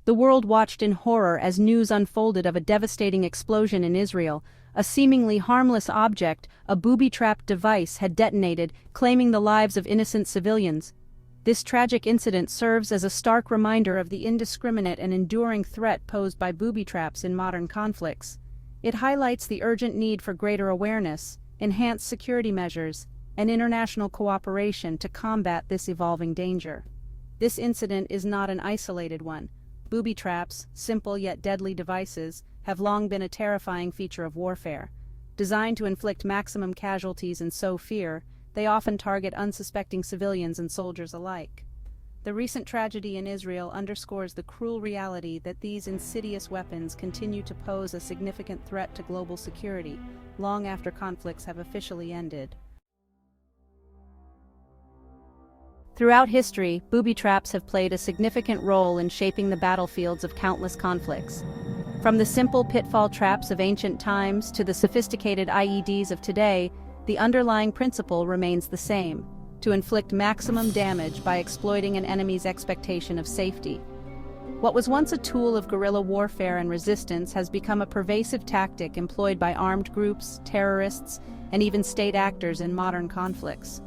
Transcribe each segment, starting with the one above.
The world watched in horror as news unfolded of a devastating explosion in Israel. A seemingly harmless object, a booby-trapped device, had detonated, claiming the lives of innocent civilians. This tragic incident serves as a stark reminder of the indiscriminate and enduring threat posed by booby traps in modern conflicts. It highlights the urgent need for greater awareness, enhanced security measures, and international cooperation to combat this evolving danger. This incident is not an isolated one. Booby traps, simple yet deadly devices, have long been a terrifying feature of warfare. Designed to inflict maximum casualties and sow fear, they often target unsuspecting civilians and soldiers alike. The recent tragedy in Israel underscores the cruel reality that these insidious weapons continue to pose a significant threat to global security, long after conflicts have officially ended. Throughout history, booby traps have played a significant role in shaping the battlefields of countless conflicts. From the simple pitfall traps of ancient times to the sophisticated IEDs of today, the underlying principle remains the same: to inflict maximum damage by exploiting an enemy's expectation of safety. What was once a tool of guerrilla warfare and resistance has become a pervasive tactic employed by armed groups, terrorists, and even state actors in modern conflicts.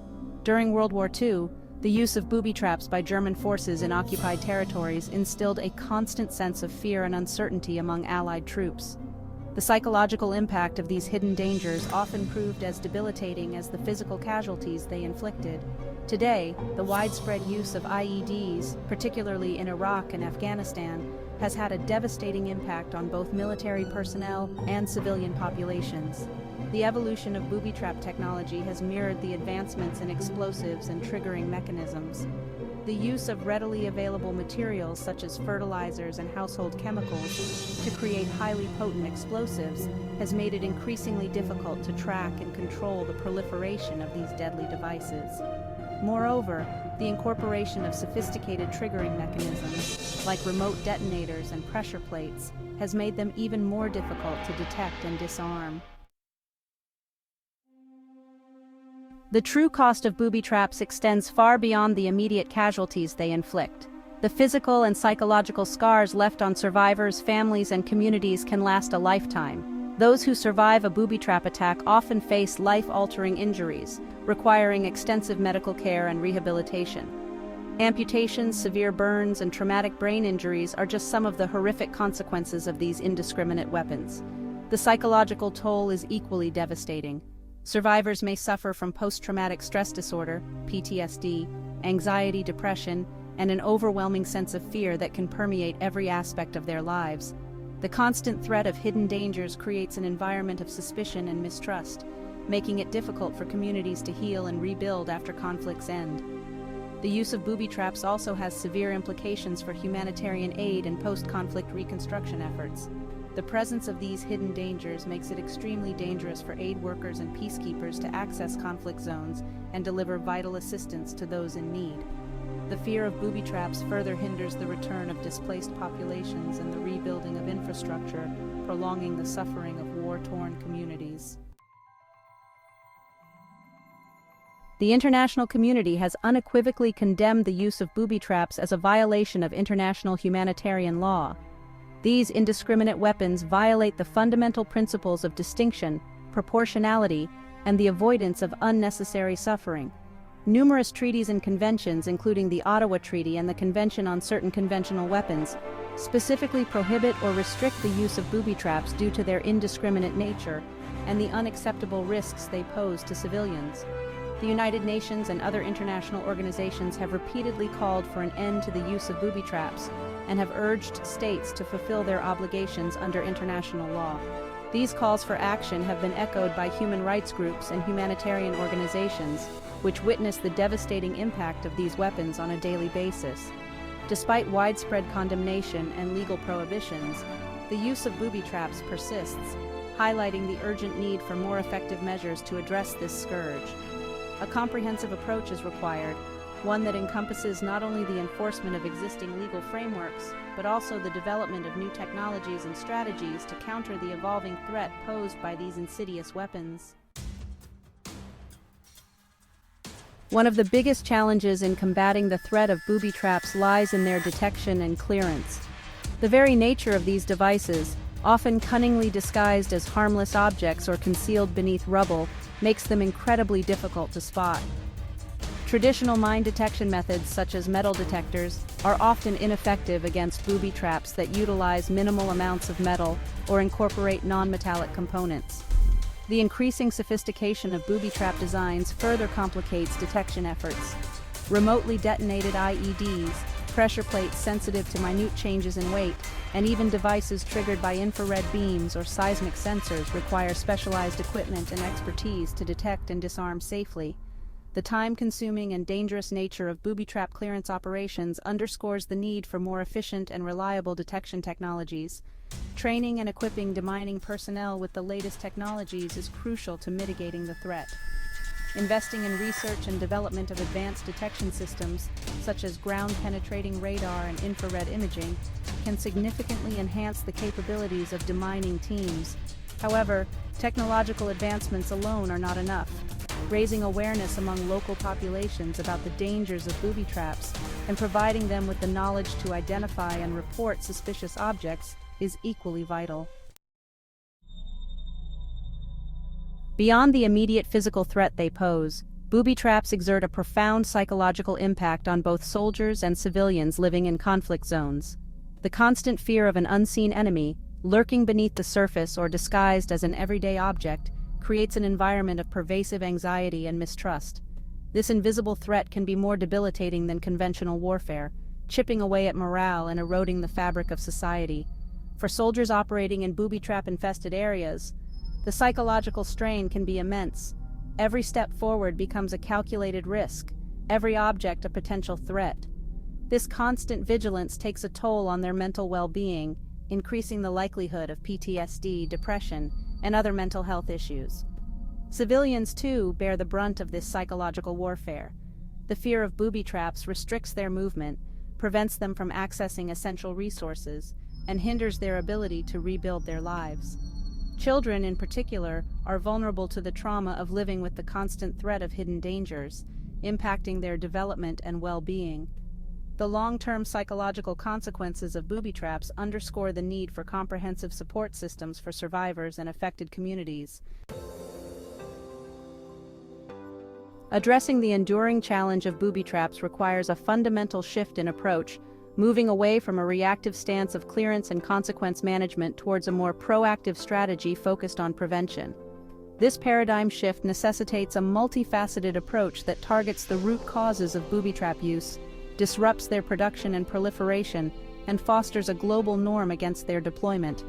During World War II, the use of booby traps by German forces in occupied territories instilled a constant sense of fear and uncertainty among Allied troops. The psychological impact of these hidden dangers often proved as debilitating as the physical casualties they inflicted. Today, the widespread use of IEDs, particularly in Iraq and Afghanistan, has had a devastating impact on both military personnel and civilian populations. The evolution of booby trap technology has mirrored the advancements in explosives and triggering mechanisms. The use of readily available materials such as fertilizers and household chemicals to create highly potent explosives has made it increasingly difficult to track and control the proliferation of these deadly devices. Moreover, the incorporation of sophisticated triggering mechanisms, like remote detonators and pressure plates, has made them even more difficult to detect and disarm. The true cost of booby traps extends far beyond the immediate casualties they inflict. The physical and psychological scars left on survivors, families, and communities can last a lifetime. Those who survive a booby trap attack often face life-altering injuries, requiring extensive medical care and rehabilitation. Amputations, severe burns, and traumatic brain injuries are just some of the horrific consequences of these indiscriminate weapons. The psychological toll is equally devastating. Survivors may suffer from post-traumatic stress disorder, PTSD, anxiety, depression, and an overwhelming sense of fear that can permeate every aspect of their lives. The constant threat of hidden dangers creates an environment of suspicion and mistrust, making it difficult for communities to heal and rebuild after conflicts end. The use of booby traps also has severe implications for humanitarian aid and post-conflict reconstruction efforts. The presence of these hidden dangers makes it extremely dangerous for aid workers and peacekeepers to access conflict zones and deliver vital assistance to those in need. The fear of booby traps further hinders the return of displaced populations and the rebuilding of infrastructure, prolonging the suffering of war-torn communities. The international community has unequivocally condemned the use of booby traps as a violation of international humanitarian law. These indiscriminate weapons violate the fundamental principles of distinction, proportionality, and the avoidance of unnecessary suffering. Numerous treaties and conventions, including the Ottawa Treaty and the Convention on Certain Conventional Weapons, specifically prohibit or restrict the use of booby traps due to their indiscriminate nature and the unacceptable risks they pose to civilians. The United Nations and other international organizations have repeatedly called for an end to the use of booby traps and have urged states to fulfill their obligations under international law. These calls for action have been echoed by human rights groups and humanitarian organizations, which witness the devastating impact of these weapons on a daily basis. Despite widespread condemnation and legal prohibitions, the use of booby traps persists, highlighting the urgent need for more effective measures to address this scourge. A comprehensive approach is required, one that encompasses not only the enforcement of existing legal frameworks, but also the development of new technologies and strategies to counter the evolving threat posed by these insidious weapons. One of the biggest challenges in combating the threat of booby traps lies in their detection and clearance. The very nature of these devices, often cunningly disguised as harmless objects or concealed beneath rubble, makes them incredibly difficult to spot. Traditional mine detection methods such as metal detectors are often ineffective against booby traps that utilize minimal amounts of metal or incorporate non-metallic components. The increasing sophistication of booby trap designs further complicates detection efforts. Remotely detonated IEDs, pressure plates sensitive to minute changes in weight, and even devices triggered by infrared beams or seismic sensors require specialized equipment and expertise to detect and disarm safely. The time-consuming and dangerous nature of booby trap clearance operations underscores the need for more efficient and reliable detection technologies. Training and equipping demining personnel with the latest technologies is crucial to mitigating the threat. Investing in research and development of advanced detection systems, such as ground-penetrating radar and infrared imaging, can significantly enhance the capabilities of demining teams. However, technological advancements alone are not enough. Raising awareness among local populations about the dangers of booby traps and providing them with the knowledge to identify and report suspicious objects is equally vital. Beyond the immediate physical threat they pose, booby traps exert a profound psychological impact on both soldiers and civilians living in conflict zones. The constant fear of an unseen enemy, lurking beneath the surface or disguised as an everyday object, creates an environment of pervasive anxiety and mistrust. This invisible threat can be more debilitating than conventional warfare, chipping away at morale and eroding the fabric of society. For soldiers operating in booby trap-infested areas, the psychological strain can be immense. Every step forward becomes a calculated risk, every object a potential threat. This constant vigilance takes a toll on their mental well-being, increasing the likelihood of PTSD, depression, and other mental health issues. Civilians, too, bear the brunt of this psychological warfare. The fear of booby traps restricts their movement, prevents them from accessing essential resources, and hinders their ability to rebuild their lives. Children, in particular, are vulnerable to the trauma of living with the constant threat of hidden dangers, impacting their development and well-being. The long-term psychological consequences of booby traps underscore the need for comprehensive support systems for survivors and affected communities. Addressing the enduring challenge of booby traps requires a fundamental shift in approach, moving away from a reactive stance of clearance and consequence management towards a more proactive strategy focused on prevention. This paradigm shift necessitates a multifaceted approach that targets the root causes of booby trap use, disrupts their production and proliferation, and fosters a global norm against their deployment.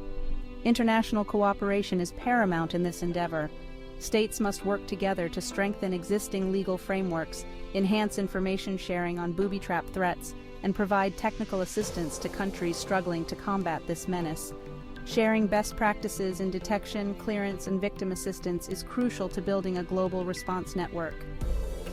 International cooperation is paramount in this endeavor. States must work together to strengthen existing legal frameworks, enhance information sharing on booby trap threats, and provide technical assistance to countries struggling to combat this menace. Sharing best practices in detection, clearance, and victim assistance is crucial to building a global response network.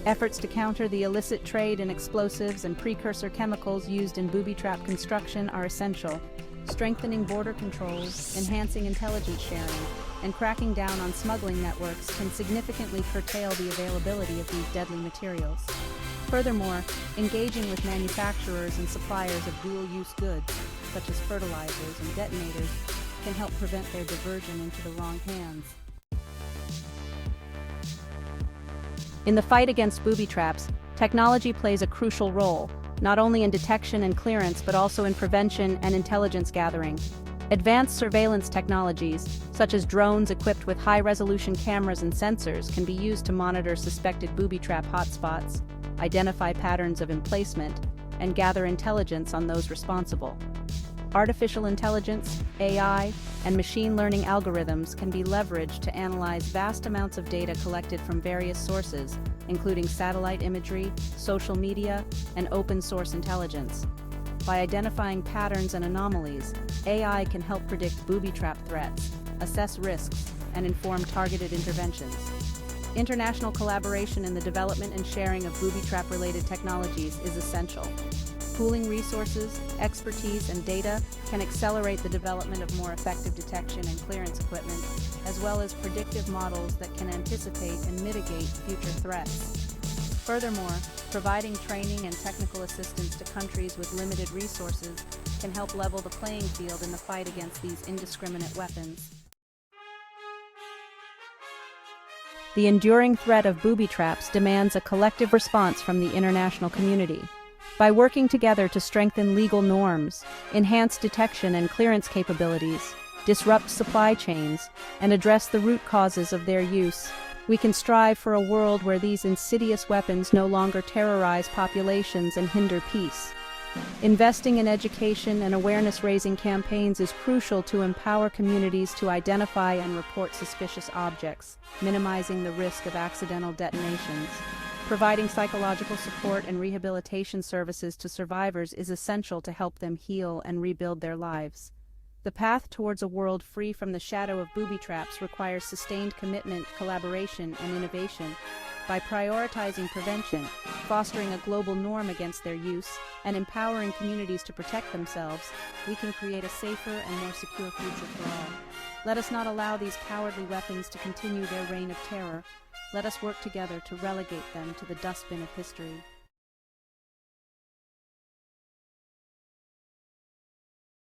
Efforts to counter the illicit trade in explosives and precursor chemicals used in booby trap construction are essential. Strengthening border controls, enhancing intelligence sharing, and cracking down on smuggling networks can significantly curtail the availability of these deadly materials. Furthermore, engaging with manufacturers and suppliers of dual-use goods, such as fertilizers and detonators, can help prevent their diversion into the wrong hands. In the fight against booby traps, technology plays a crucial role, not only in detection and clearance but also in prevention and intelligence gathering. Advanced surveillance technologies, such as drones equipped with high-resolution cameras and sensors, can be used to monitor suspected booby trap hotspots, identify patterns of emplacement, and gather intelligence on those responsible. Artificial intelligence, AI, and machine learning algorithms can be leveraged to analyze vast amounts of data collected from various sources, including satellite imagery, social media, and open-source intelligence. By identifying patterns and anomalies, AI can help predict booby trap threats, assess risks, and inform targeted interventions. International collaboration in the development and sharing of booby trap-related technologies is essential. Pooling resources, expertise, and data can accelerate the development of more effective detection and clearance equipment, as well as predictive models that can anticipate and mitigate future threats. Furthermore, providing training and technical assistance to countries with limited resources can help level the playing field in the fight against these indiscriminate weapons. The enduring threat of booby traps demands a collective response from the international community. By working together to strengthen legal norms, enhance detection and clearance capabilities, disrupt supply chains, and address the root causes of their use, we can strive for a world where these insidious weapons no longer terrorize populations and hinder peace. Investing in education and awareness-raising campaigns is crucial to empower communities to identify and report suspicious objects, minimizing the risk of accidental detonations. Providing psychological support and rehabilitation services to survivors is essential to help them heal and rebuild their lives. The path towards a world free from the shadow of booby traps requires sustained commitment, collaboration, and innovation. By prioritizing prevention, fostering a global norm against their use, and empowering communities to protect themselves, we can create a safer and more secure future for all. Let us not allow these cowardly weapons to continue their reign of terror. Let us work together to relegate them to the dustbin of history.